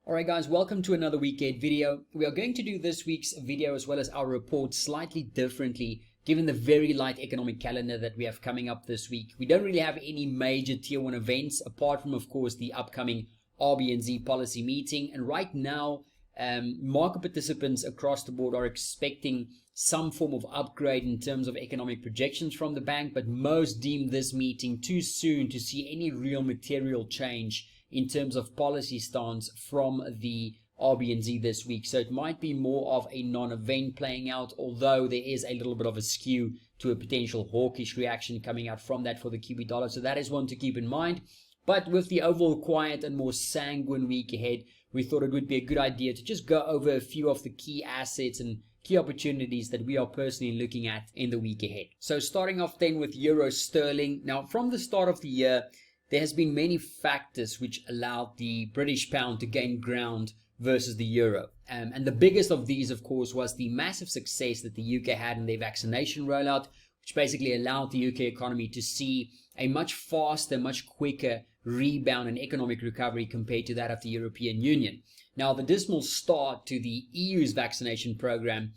Alright guys, welcome to another week ahead video. We are going to do this week's video as well as our report slightly differently given the very light economic calendar that we have coming up this week. We don't really have any major tier 1 events apart from, of course, the upcoming RBNZ policy meeting. And right now, market participants across the board are expecting some form of upgrade in terms of economic projections from the bank, but most deem this meeting too soon to see any real material change in terms of policy stance from the RBNZ this week. So it might be more of a non-event playing out, although there is a little bit of a skew to a potential hawkish reaction coming out from that for the Kiwi dollar. So that is one to keep in mind. But with the overall quiet and more sanguine week ahead, we thought it would be a good idea to just go over a few of the key assets and key opportunities that we are personally looking at in the week ahead. So starting off then with euro sterling. Now from the start of the year, there has been many factors which allowed the British pound to gain ground versus the euro. And the biggest of these, of course, was the massive success that the UK had in their vaccination rollout, which basically allowed the UK economy to see a much faster, much quicker rebound and economic recovery compared to that of the European Union. Now, the dismal start to the EU's vaccination program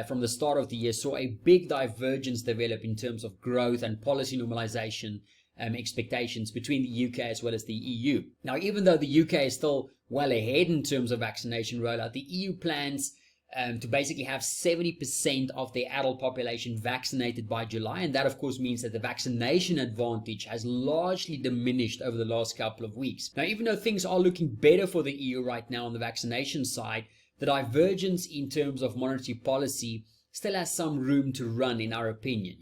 from the start of the year saw a big divergence develop in terms of growth and policy normalization expectations between the UK as well as the EU. Now, even though the UK is still well ahead in terms of vaccination rollout, the EU plans to basically have 70% of their adult population vaccinated by July. And that, of course, means that the vaccination advantage has largely diminished over the last couple of weeks. Now, even though things are looking better for the EU right now on the vaccination side, the divergence in terms of monetary policy still has some room to run, in our opinion.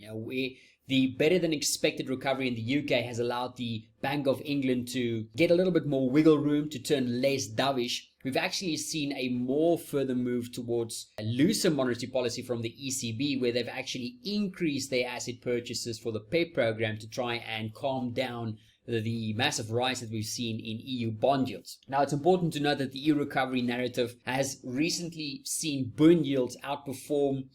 The better than expected recovery in the UK has allowed the Bank of England to get a little bit more wiggle room, to turn less dovish. We've actually seen a more further move towards a looser monetary policy from the ECB, where they've actually increased their asset purchases for the PEP program to try and calm down the massive rise that we've seen in EU bond yields. Now, it's important to note that the EU recovery narrative has recently seen bond yields outperform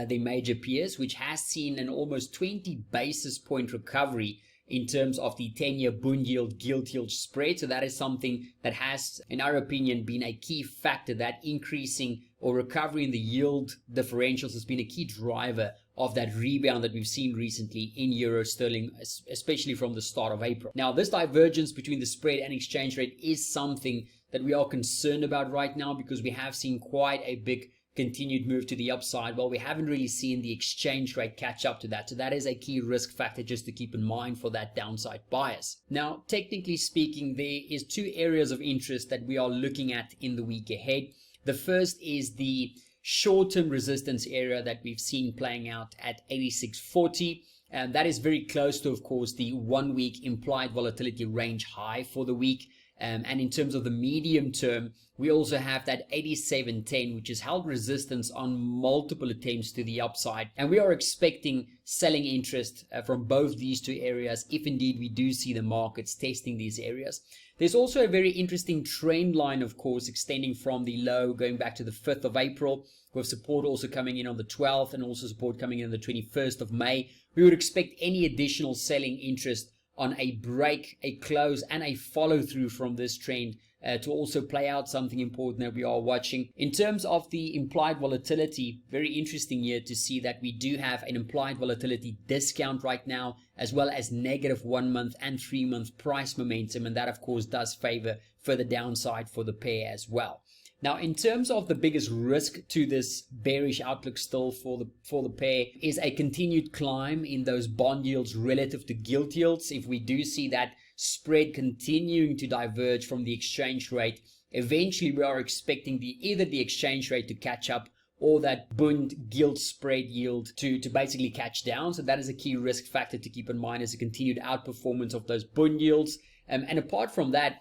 the major peers, which has seen an almost 20 basis point recovery in terms of the 10-year bond yield gilt yield spread. So that is something that has, in our opinion, been a key factor. That increasing or recovery in the yield differentials has been a key driver of that rebound that we've seen recently in euro sterling, especially from the start of April. Now, this divergence between the spread and exchange rate is something that we are concerned about right now, because we have seen quite a big continued move to the upside. Well, we haven't really seen the exchange rate catch up to that. So that is a key risk factor just to keep in mind for that downside bias. Now, technically speaking, there is two areas of interest that we are looking at in the week ahead. The first is the short-term resistance area that we've seen playing out at 86.40. And that is very close to, of course, the 1 week implied volatility range high for the week. And in terms of the medium term, we also have that 87.10, which has held resistance on multiple attempts to the upside. And we are expecting selling interest from both these two areas, if indeed we do see the markets testing these areas. There's also a very interesting trend line, of course, extending from the low going back to the 5th of April, with support also coming in on the 12th and also support coming in on the 21st of May. We would expect any additional selling interest on a break, a close, and a follow-through from this trend to also play out. Something important that we are watching. In terms of the implied volatility, very interesting here to see that we do have an implied volatility discount right now, as well as negative 1 month and 3 month price momentum. And that, of course, does favor further downside for the pair as well. Now, in terms of the biggest risk to this bearish outlook still for the pair is a continued climb in those bond yields relative to gilt yields. If we do see that spread continuing to diverge from the exchange rate, eventually we are expecting either the exchange rate to catch up or that bond gilt spread yield to basically catch down. So that is a key risk factor to keep in mind, as a continued outperformance of those bond yields. And apart from that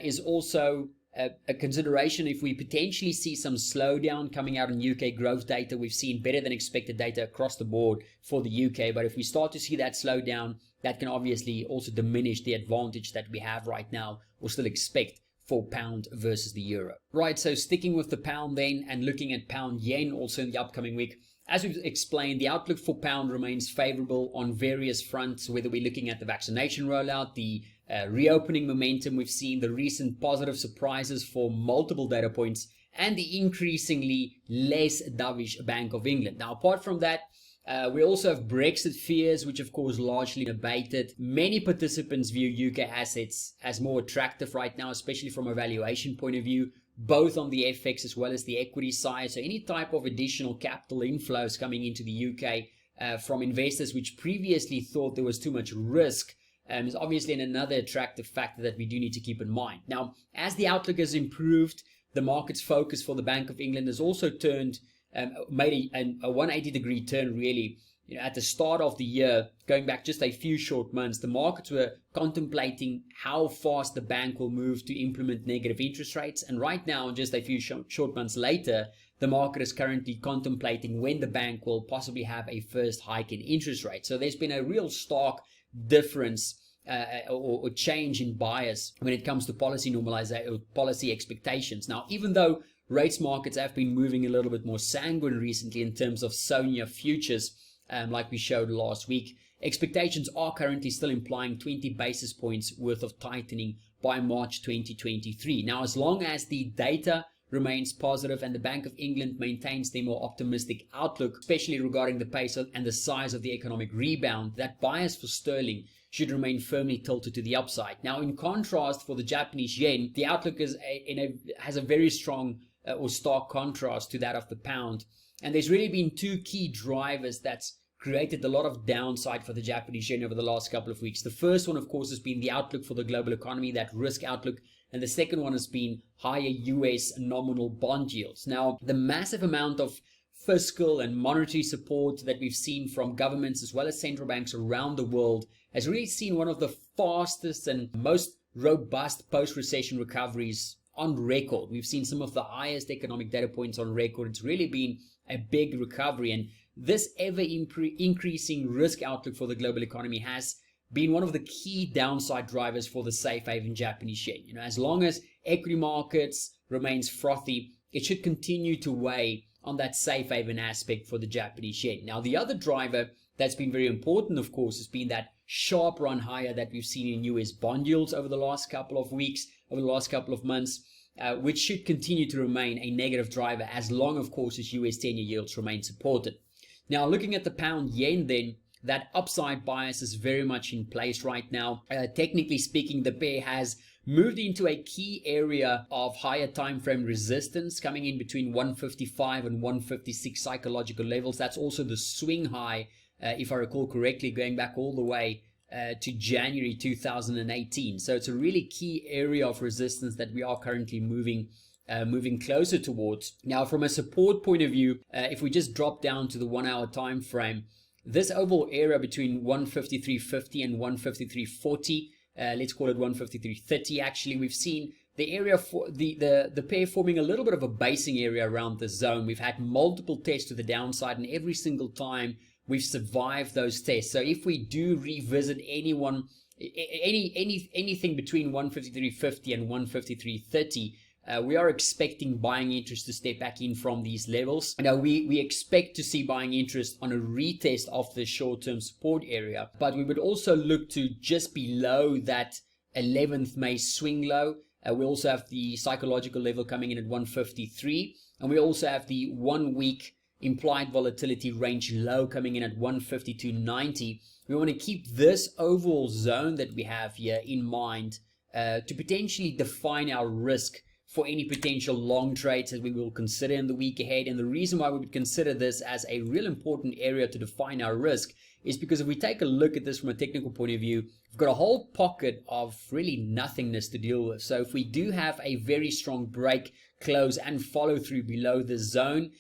is also a consideration if we potentially see some slowdown coming out in UK growth data. We've seen better than expected data across the board for the UK, but if we start to see that slowdown, that can obviously also diminish the advantage that we have right now, or still expect, for pound versus the euro. Right, so sticking with the pound then and looking at pound yen also in the upcoming week, as we've explained, the outlook for pound remains favorable on various fronts, whether we're looking at the vaccination rollout, the reopening momentum we've seen, the recent positive surprises for multiple data points, and the increasingly less dovish Bank of England. Now, apart from that, we also have Brexit fears, which of course largely abated. Many participants view UK assets as more attractive right now, especially from a valuation point of view, both on the FX as well as the equity side. So any type of additional capital inflows coming into the UK from investors which previously thought there was too much risk is obviously another attractive factor that we do need to keep in mind. Now, as the outlook has improved, the market's focus for the Bank of England has also turned, made a 180-degree turn really. You know, at the start of the year, going back just a few short months, the markets were contemplating how fast the bank will move to implement negative interest rates. And right now, just a few short months later, the market is currently contemplating when the bank will possibly have a first hike in interest rates. So there's been a real stark difference or change in bias when it comes to policy normalization or policy expectations. Now, even though rates markets have been moving a little bit more sanguine recently in terms of SONIA futures, like we showed last week, expectations are currently still implying 20 basis points worth of tightening by March 2023. Now, as long as the data remains positive and the Bank of England maintains their more optimistic outlook, especially regarding the pace and the size of the economic rebound, that bias for sterling should remain firmly tilted to the upside. Now, in contrast, for the Japanese yen, the outlook has a very strong or stark contrast to that of the pound. And there's really been two key drivers that's created a lot of downside for the Japanese yen over the last couple of weeks. The first one, of course, has been the outlook for the global economy, that risk outlook. And the second one has been higher US nominal bond yields. Now, the massive amount of fiscal and monetary support that we've seen from governments as well as central banks around the world has really seen one of the fastest and most robust post-recession recoveries on record. We've seen some of the highest economic data points on record. It's really been a big recovery, and this ever increasing risk outlook for the global economy has been one of the key downside drivers for the safe haven Japanese yen. You know, as long as equity markets remains frothy, it should continue to weigh on that safe haven aspect for the Japanese yen. Now, the other driver that's been very important, of course, has been that sharp run higher that we've seen in US bond yields over the last couple of weeks, over the last couple of months, which should continue to remain a negative driver as long, of course, as US 10-year yields remain supported. Now, looking at the pound yen then, that upside bias is very much in place right now. Technically speaking, the pair has moved into a key area of higher time frame resistance, coming in between 155 and 156 psychological levels. That's also the swing high, if I recall correctly, going back all the way to January 2018. So it's a really key area of resistance that we are currently moving closer towards. Now, from a support point of view, if we just drop down to the 1 hour time frame, this overall area between 153.50 and 153.40, let's call it 153.30 actually, we've seen the area for the pair forming a little bit of a basing area around the zone. We've had multiple tests to the downside, and every single time we've survived those tests. So if we do revisit anything between 153.50 and 153.30, we are expecting buying interest to step back in from these levels. Now, we expect to see buying interest on a retest of the short-term support area, but we would also look to just below that 11th May swing low. We also have the psychological level coming in at 153, and we also have the 1 week implied volatility range low coming in at 152.90. We want to keep this overall zone that we have here in mind to potentially define our risk for any potential long trades that we will consider in the week ahead. And the reason why we would consider this as a real important area to define our risk is because if we take a look at this from a technical point of view, we've got a whole pocket of really nothingness to deal with. So if we do have a very strong break, close, and follow through below this zone,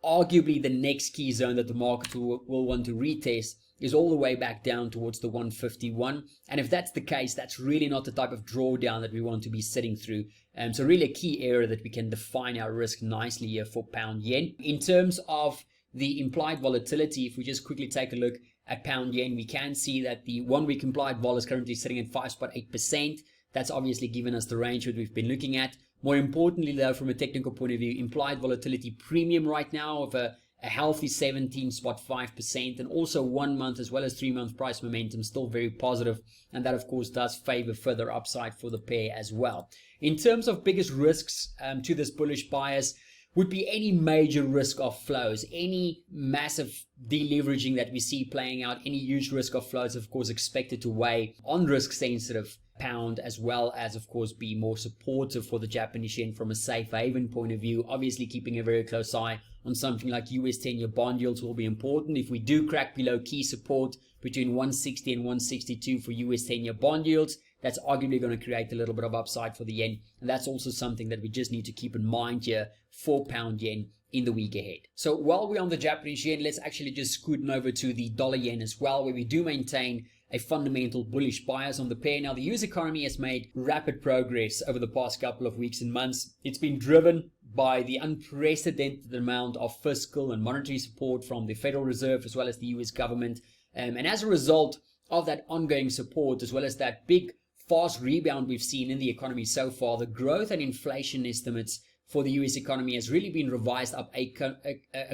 arguably the next key zone that the market will want to retest is all the way back down towards the 151. And if that's the case, that's really not the type of drawdown that we want to be sitting through. So really a key area that we can define our risk nicely here for pound yen. In terms of the implied volatility, if we just quickly take a look at pound yen, we can see that the 1 week implied vol is currently sitting at 5.8%. That's obviously given us the range that we've been looking at. More importantly, though, from a technical point of view, implied volatility premium right now of a healthy 17.5%, and also 1 month as well as 3 month price momentum still very positive, and that of course does favor further upside for the pair as well. In terms of biggest risks to this bullish bias would be any major risk of flows, any massive deleveraging that we see playing out, any huge risk of flows of course expected to weigh on risk sensitive pound, as well as of course be more supportive for the Japanese yen from a safe haven point of view. Obviously keeping a very close eye on something like US 10-year bond yields will be important. If we do crack below key support between 160 and 162 for US 10-year bond yields, that's arguably going to create a little bit of upside for the yen, and that's also something that we just need to keep in mind here for pound yen in the week ahead. So while we're on the Japanese yen, let's actually just scoot over to the dollar yen as well, where we do maintain a fundamental bullish bias on the pair. Now, the US economy has made rapid progress over the past couple of weeks and months. It's been driven by the unprecedented amount of fiscal and monetary support from the Federal Reserve as well as the US government. And as a result of that ongoing support, as well as that big fast rebound we've seen in the economy so far, the growth and inflation estimates for the US economy has really been revised up a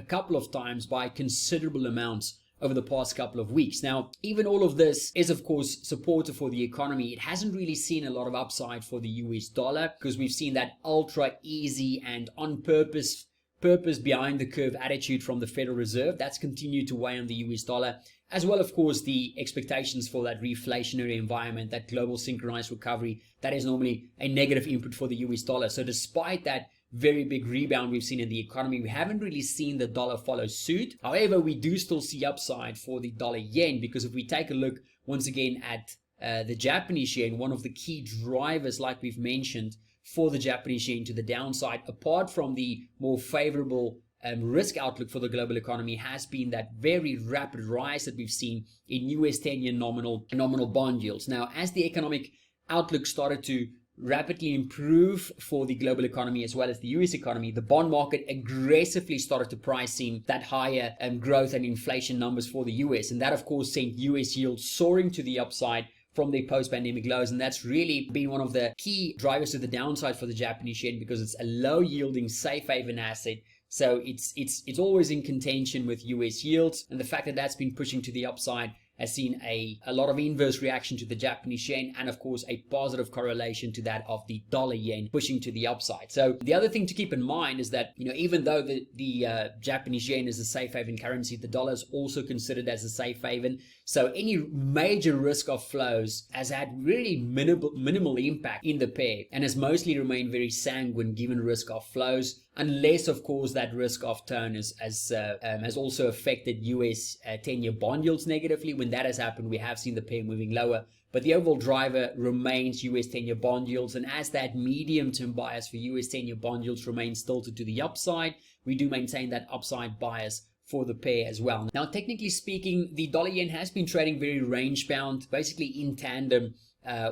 couple of times by considerable amounts over the past couple of weeks. Now, even all of this is of course supportive for the economy. It hasn't really seen a lot of upside for the US dollar because we've seen that ultra easy and on purpose behind the curve attitude from the Federal Reserve. That's continued to weigh on the US dollar, as well of course the expectations for that reflationary environment, that global synchronized recovery that is normally a negative input for the US dollar. So despite that very big rebound we've seen in the economy, we haven't really seen the dollar follow suit. However, we do still see upside for the dollar yen, because if we take a look once again at the Japanese yen, one of the key drivers, like we've mentioned, for the Japanese yen to the downside, apart from the more favorable risk outlook for the global economy, has been that very rapid rise that we've seen in US 10-year nominal bond yields. Now, as the economic outlook started to rapidly improve for the global economy as well as the US economy, the bond market aggressively started to price in that higher growth and inflation numbers for the US, and that of course sent US yields soaring to the upside from their post-pandemic lows, and that's really been one of the key drivers to the downside for the Japanese yen, because it's a low-yielding safe haven asset. So it's always in contention with US yields, and the fact that that's been pushing to the upside has seen a lot of inverse reaction to the Japanese yen, and of course a positive correlation to that of the dollar yen pushing to the upside. So the other thing to keep in mind is that, even though the Japanese yen is a safe haven currency, the dollar is also considered as a safe haven. So any major risk of flows has had really minimal impact in the pair, and has mostly remained very sanguine given risk of flows, unless of course that risk of turn has also affected US 10-year bond yields negatively. When that has happened, we have seen the pair moving lower, but the overall driver remains US 10-year bond yields, and as that medium-term bias for US 10-year bond yields remains tilted to the upside, we do maintain that upside bias for the pair as well. Now, technically speaking, the dollar yen has been trading very range bound, basically in tandem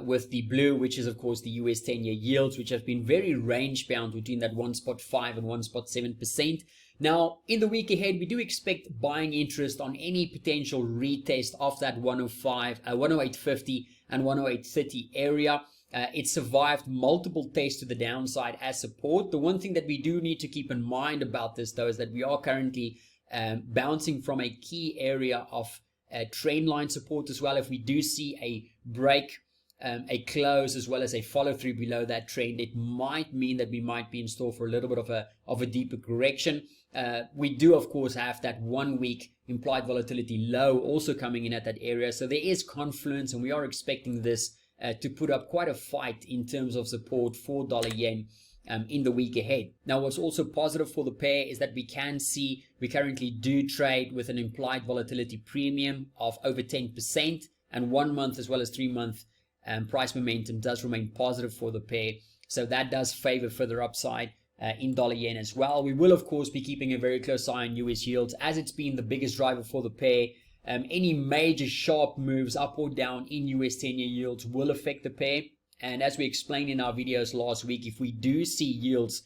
with the blue, which is of course the US 10-year yields, which have been very range bound between that 1.5 and 1.7%. Now, in the week ahead, we do expect buying interest on any potential retest of that 108.50 and 108.30 area. It survived multiple tests to the downside as support. The one thing that we do need to keep in mind about this, though, is that we are currently bouncing from a key area of trend line support as well. If we do see a break, a close, as well as a follow through below that trend, it might mean that we might be in store for a little bit of a deeper correction. We do of course have that 1 week implied volatility low also coming in at that area, so there is confluence, and we are expecting this to put up quite a fight in terms of support for dollar yen in the week ahead. Now, what's also positive for the pair is that we currently do trade with an implied volatility premium of over 10%, and 1 month as well as 3 month price momentum does remain positive for the pair, so that does favor further upside in dollar yen as well. We will of course be keeping a very close eye on US yields, as it's been the biggest driver for the pair. Any major sharp moves up or down in US 10-year yields will affect the pair, and as we explained in our videos last week, if we do see yields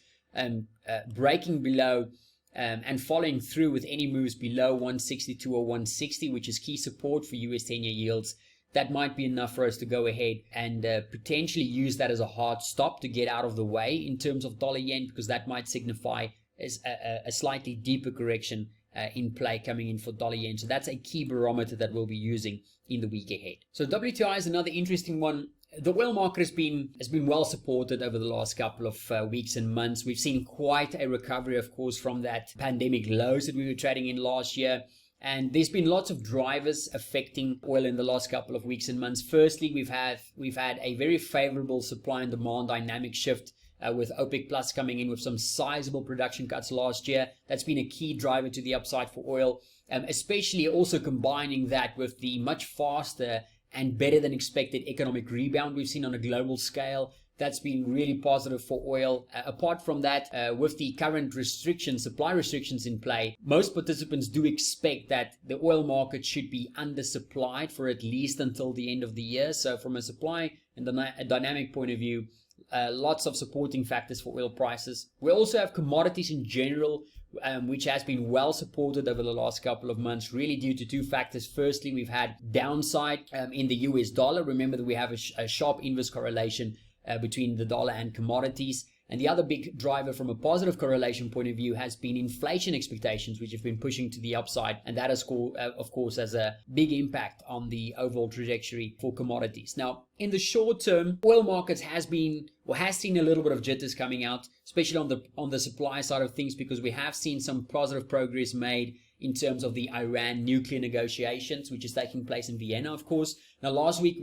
breaking below and following through with any moves below 162 or 160, which is key support for US 10-year yields, that might be enough for us to go ahead and potentially use that as a hard stop to get out of the way in terms of dollar yen, because that might signify a slightly deeper correction in play coming in for dollar yen. So that's a key barometer that we'll be using in the week ahead. So WTI is another interesting one. The oil market has been well supported over the last couple of weeks and months. We've seen quite a recovery, of course, from that pandemic lows that we were trading in last year. And there's been lots of drivers affecting oil in the last couple of weeks and months. Firstly, we've had a very favorable supply and demand dynamic shift with OPEC Plus coming in with some sizable production cuts last year. That's been a key driver to the upside for oil, especially also combining that with the much faster and better than expected economic rebound we've seen on a global scale. That's been really positive for oil. Apart from that, with the current supply restrictions in play, most participants do expect that the oil market should be undersupplied for at least until the end of the year. So from a supply and a dynamic point of view, lots of supporting factors for oil prices. We also have commodities in general, which has been well supported over the last couple of months, really due to two factors. Firstly, we've had downside in the US dollar. Remember that we have a sharp inverse correlation between the dollar and commodities. And the other big driver from a positive correlation point of view has been inflation expectations, which have been pushing to the upside. And that, of course, has a big impact on the overall trajectory for commodities. Now, in the short term, oil markets has seen a little bit of jitters coming out, especially on the supply side of things, because we have seen some positive progress made in terms of the Iran nuclear negotiations, which is taking place in Vienna, of course. Now, last week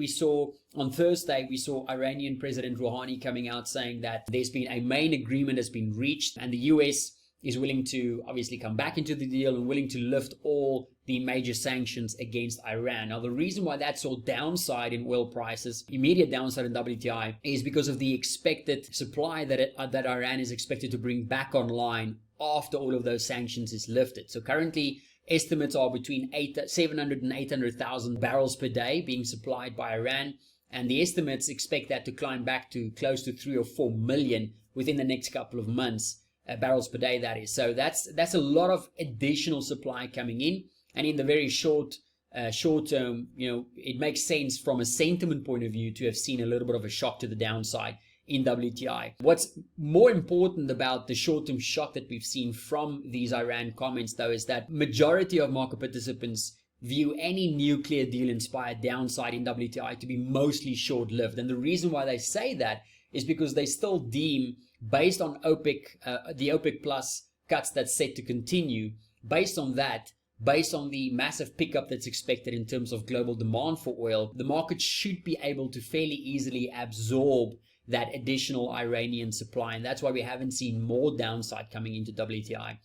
on Thursday, we saw Iranian President Rouhani coming out saying that there's been a main agreement has been reached, and the US is willing to obviously come back into the deal and willing to lift all the major sanctions against Iran. Now, the reason why that saw downside in oil prices, immediate downside in WTI, is because of the expected supply that Iran is expected to bring back online after all of those sanctions is lifted. So currently, estimates are between 700 and 800,000 barrels per day being supplied by Iran, and the estimates expect that to climb back to close to 3 or 4 million within the next couple of months, barrels per day, that is. So that's a lot of additional supply coming in, and in the very short term, it makes sense from a sentiment point of view to have seen a little bit of a shock to the downside in WTI. What's more important about the short-term shock that we've seen from these Iran comments, though, is that majority of market participants view any nuclear deal-inspired downside in WTI to be mostly short-lived. And the reason why they say that is because they still deem, based on the OPEC Plus cuts that's set to continue, based on the massive pickup that's expected in terms of global demand for oil, the market should be able to fairly easily absorb that additional Iranian supply. And that's why we haven't seen more downside coming into WTI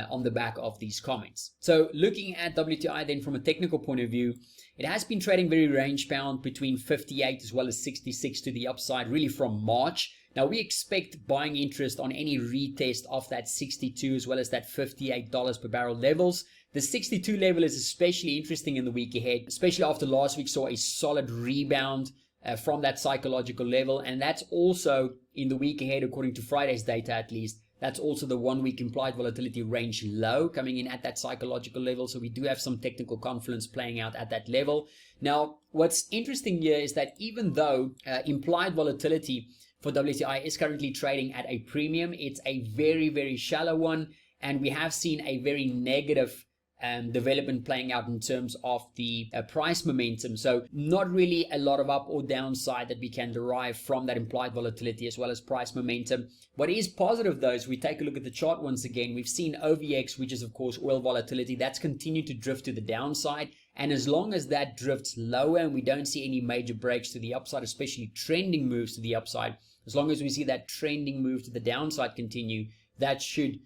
on the back of these comments. So looking at WTI then from a technical point of view, it has been trading very range bound between 58 as well as 66 to the upside, really from March. Now we expect buying interest on any retest of that 62 as well as that $58 per barrel levels. The 62 level is especially interesting in the week ahead, especially after last week saw a solid rebound from that psychological level. And that's also in the week ahead, according to Friday's data at least, that's also the 1 week implied volatility range low coming in at that psychological level. So we do have some technical confluence playing out at that level. Now, what's interesting here is that even though implied volatility for WTI is currently trading at a premium, it's a very, very shallow one. And we have seen a very negative development playing out in terms of the price momentum. So not really a lot of up or downside that we can derive from that implied volatility as well as price momentum. What is positive though is we take a look at the chart once again. We've seen OVX, which is of course oil volatility, that's continued to drift to the downside. And as long as that drifts lower and we don't see any major breaks to the upside, especially trending moves to the upside, as long as we see that trending move to the downside continue, that should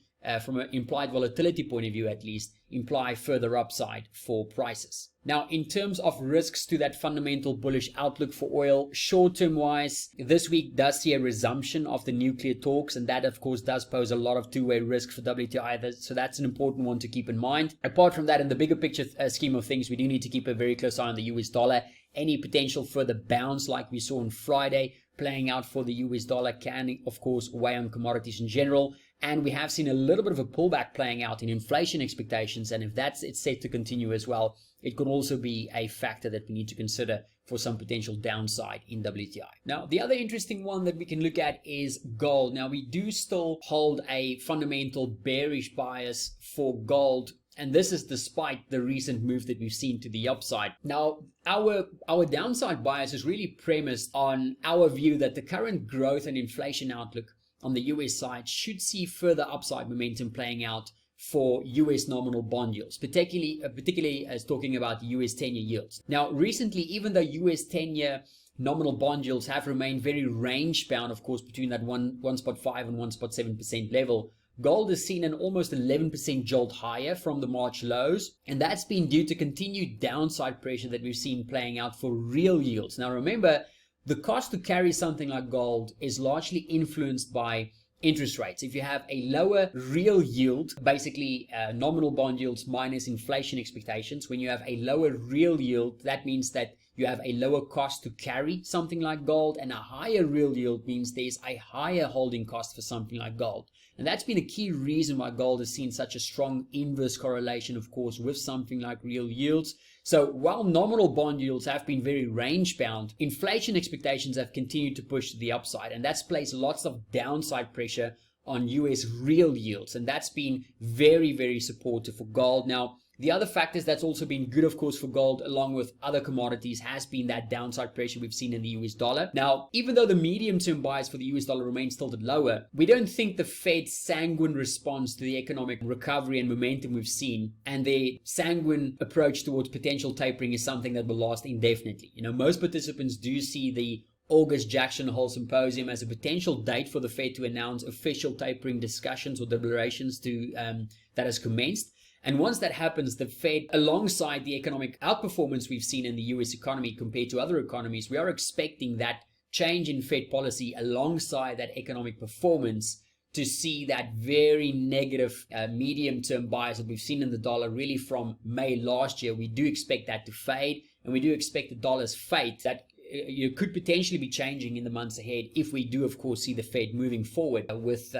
from an implied volatility point of view at least, imply further upside for prices. Now, in terms of risks to that fundamental bullish outlook for oil, short-term wise, this week does see a resumption of the nuclear talks, and that of course does pose a lot of two-way risk for WTI, so that's an important one to keep in mind. Apart from that, in the bigger picture scheme of things, we do need to keep a very close eye on the US dollar. Any potential further bounce like we saw on Friday playing out for the US dollar can of course weigh on commodities in general. And we have seen a little bit of a pullback playing out in inflation expectations. And if it's set to continue as well, it could also be a factor that we need to consider for some potential downside in WTI. Now, the other interesting one that we can look at is gold. Now, we do still hold a fundamental bearish bias for gold. And this is despite the recent move that we've seen to the upside. Now, our downside bias is really premised on our view that the current growth and inflation outlook on the US side should see further upside momentum playing out for US nominal bond yields, particularly as talking about US 10-year yields. Now, recently, even though US 10-year nominal bond yields have remained very range bound, of course, between that 1.5 and 1.7% level, gold has seen an almost 11% jolt higher from the March lows, and that's been due to continued downside pressure that we've seen playing out for real yields. Now, remember, the cost to carry something like gold is largely influenced by interest rates. If you have a lower real yield, basically nominal bond yields minus inflation expectations, when you have a lower real yield, that means that you have a lower cost to carry something like gold, and a higher real yield means there's a higher holding cost for something like gold. And that's been a key reason why gold has seen such a strong inverse correlation, of course, with something like real yields. So while nominal bond yields have been very range bound, inflation expectations have continued to push to the upside, and that's placed lots of downside pressure on US real yields, and that's been very, very supportive for gold. Now, the other factors that's also been good, of course, for gold, along with other commodities, has been that downside pressure we've seen in the US dollar. Now, even though the medium-term bias for the US dollar remains tilted lower, we don't think the Fed's sanguine response to the economic recovery and momentum we've seen, and their sanguine approach towards potential tapering, is something that will last indefinitely. You know, most participants do see the August Jackson Hole Symposium as a potential date for the Fed to announce official tapering discussions or deliberations that has commenced. And once that happens, the Fed, alongside the economic outperformance we've seen in the US economy compared to other economies, we are expecting that change in Fed policy alongside that economic performance to see that very negative medium-term bias that we've seen in the dollar really from May last year. We do expect that to fade, and we do expect the dollar's fate that you could potentially be changing in the months ahead if we do, of course, see the Fed moving forward with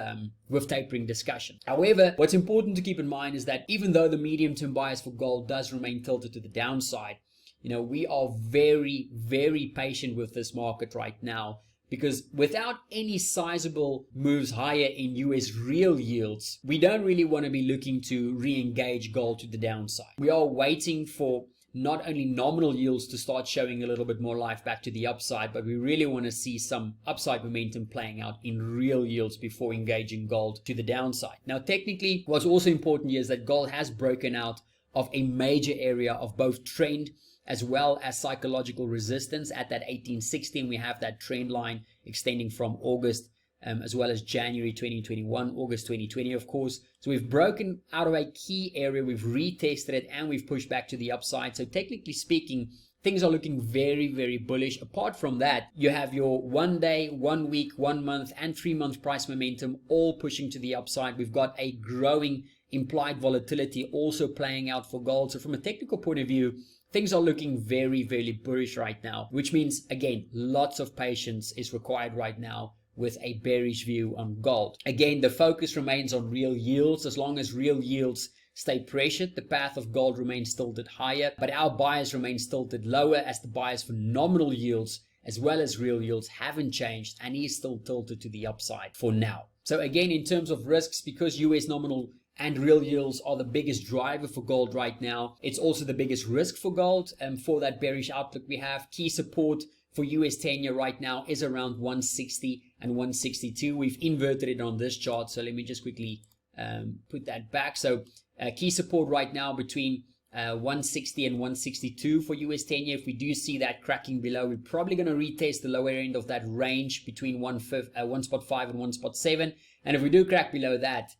tapering discussion. However, what's important to keep in mind is that even though the medium-term bias for gold does remain tilted to the downside, you know, we are very, very patient with this market right now, because without any sizable moves higher in US real yields, we don't really want to be looking to re-engage gold to the downside. We are waiting for not only nominal yields to start showing a little bit more life back to the upside, but we really want to see some upside momentum playing out in real yields before engaging gold to the downside. Now, technically, what's also important here is that gold has broken out of a major area of both trend as well as psychological resistance at that 1860, and we have that trend line extending from August as well as January 2021, August 2020, of course. So we've broken out of a key area, we've retested it, and we've pushed back to the upside. So technically speaking, things are looking very, very bullish. Apart from that, you have your 1 day, 1 week, 1 month, and 3 month price momentum all pushing to the upside. We've got a growing implied volatility also playing out for gold. So from a technical point of view, things are looking very, very bullish right now, which means, again, lots of patience is required right now with a bearish view on gold. Again, the focus remains on real yields. As long as real yields stay pressured, the path of gold remains tilted higher, but our bias remains tilted lower, as the bias for nominal yields as well as real yields haven't changed and is still tilted to the upside for now. So again, in terms of risks, because US nominal and real yields are the biggest driver for gold right now, it's also the biggest risk for gold. And for that bearish outlook, we have key support for US 10-year right now is around 160 and 162. We've inverted it on this chart, so let me just quickly put that back. So key support right now between 160 and 162 for US 10-year. If we do see that cracking below, we're probably going to retest the lower end of that range between 1.5 and 1.7. And if we do crack below that,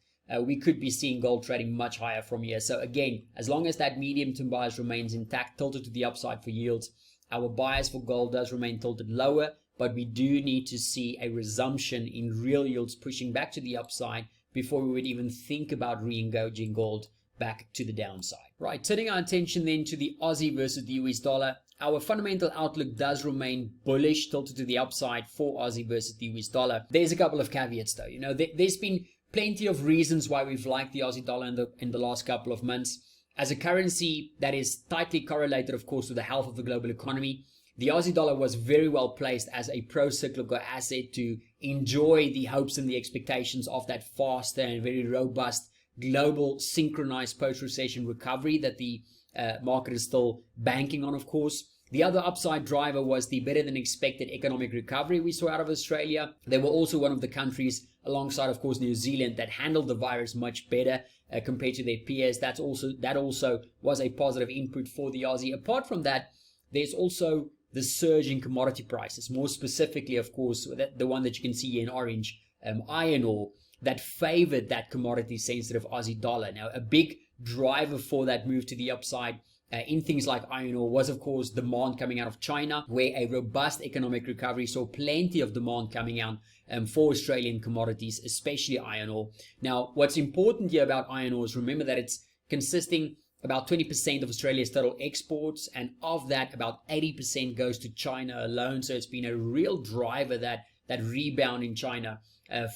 we could be seeing gold trading much higher from here. So again, as long as that medium-term bias remains intact, tilted to the upside for yields, our bias for gold does remain tilted lower, but we do need to see a resumption in real yields pushing back to the upside before we would even think about re-engaging gold back to the downside. Right, turning our attention then to the Aussie versus the US dollar. Our fundamental outlook does remain bullish, tilted to the upside for Aussie versus the US dollar. There's a couple of caveats though. You know, there's been plenty of reasons why we've liked the Aussie dollar in the last couple of months. As a currency that is tightly correlated, of course, to the health of the global economy, the Aussie dollar was very well placed as a pro-cyclical asset to enjoy the hopes and the expectations of that faster and very robust global synchronized post-recession recovery that the market is still banking on, of course. The other upside driver was the better than expected economic recovery we saw out of Australia. They were also one of the countries, alongside of course New Zealand, that handled the virus much better compared to their peers. That also was a positive input for the Aussie. Apart from that, there's also the surge in commodity prices, more specifically, of course, the one that you can see here in orange, iron ore, that favored that commodity sensitive Aussie dollar. Now, a big driver for that move to the upside in things like iron ore was, of course, demand coming out of China, where a robust economic recovery saw plenty of demand coming out for Australian commodities, especially iron ore. Now, what's important here about iron ore is remember that it's consisting about 20% of Australia's total exports, and of that, about 80% goes to China alone. So it's been a real driver, that rebound in China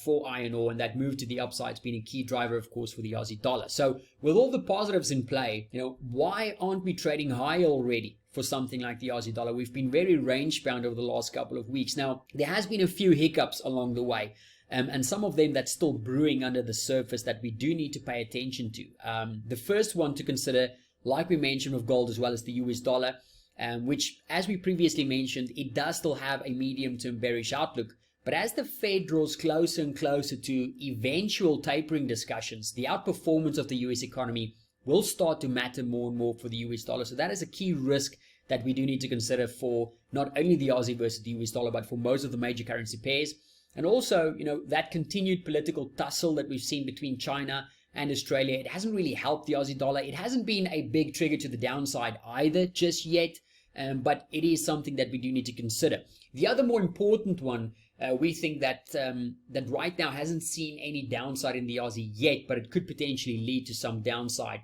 for iron ore, and that move to the upside has been a key driver, of course, for the Aussie dollar. So with all the positives in play, why aren't we trading high already for something like the Aussie dollar? We've been very range bound over the last couple of weeks. Now, there has been a few hiccups along the way. And some of them that's still brewing under the surface that we do need to pay attention to. The first one to consider, like we mentioned with gold as well as the US dollar, which, as we previously mentioned, it does still have a medium-term bearish outlook. But as the Fed draws closer and closer to eventual tapering discussions, the outperformance of the US economy will start to matter more and more for the US dollar. So that is a key risk that we do need to consider for not only the Aussie versus the US dollar, but for most of the major currency pairs. And also, that continued political tussle that we've seen between China and Australia, it hasn't really helped the Aussie dollar. It hasn't been a big trigger to the downside either just yet, but it is something that we do need to consider. The other more important one, we think that that right now hasn't seen any downside in the Aussie yet, but it could potentially lead to some downside,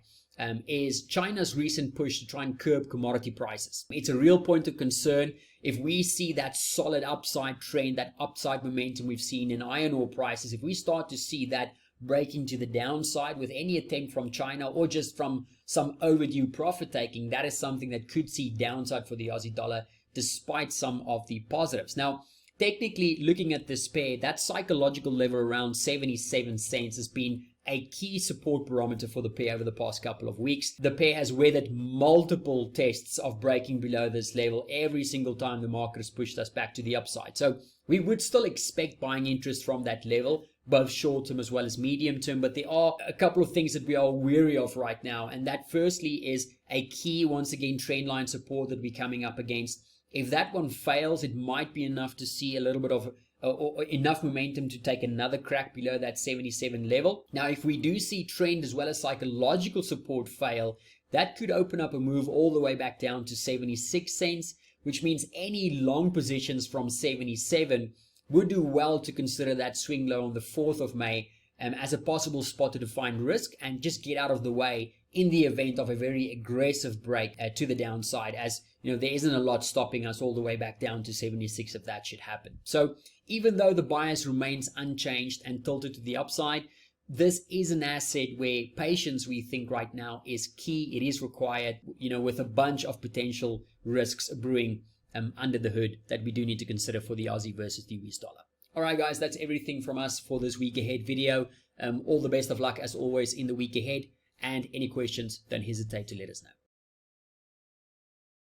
is China's recent push to try and curb commodity prices. It's a real point of concern. If we see that solid upside trend, that upside momentum we've seen in iron ore prices, if we start to see that breaking to the downside with any attempt from China or just from some overdue profit taking, that is something that could see downside for the Aussie dollar despite some of the positives. Now, technically, looking at this pair, that psychological level around 77 cents has been a key support barometer for the pair over the past couple of weeks. The pair has weathered multiple tests of breaking below this level every single time the market has pushed us back to the upside. So we would still expect buying interest from that level, both short term as well as medium term, but there are a couple of things that we are wary of right now. And that firstly is a key, once again, trend line support that we're coming up against. If that one fails, it might be enough to see a little bit of or enough momentum to take another crack below that 77 level. Now, if we do see trend as well as psychological support fail, that could open up a move all the way back down to 76 cents, which means any long positions from 77 would do well to consider that swing low on the 4th of May as a possible spot to define risk and just get out of the way in the event of a very aggressive break to the downside, as there isn't a lot stopping us all the way back down to 76 if that should happen. So even though the bias remains unchanged and tilted to the upside, this is an asset where patience, we think right now, is key. It is required, with a bunch of potential risks brewing under the hood that we do need to consider for the Aussie versus the US dollar. All right, guys, that's everything from us for this week ahead video. All the best of luck as always in the week ahead. And any questions, don't hesitate to let us know.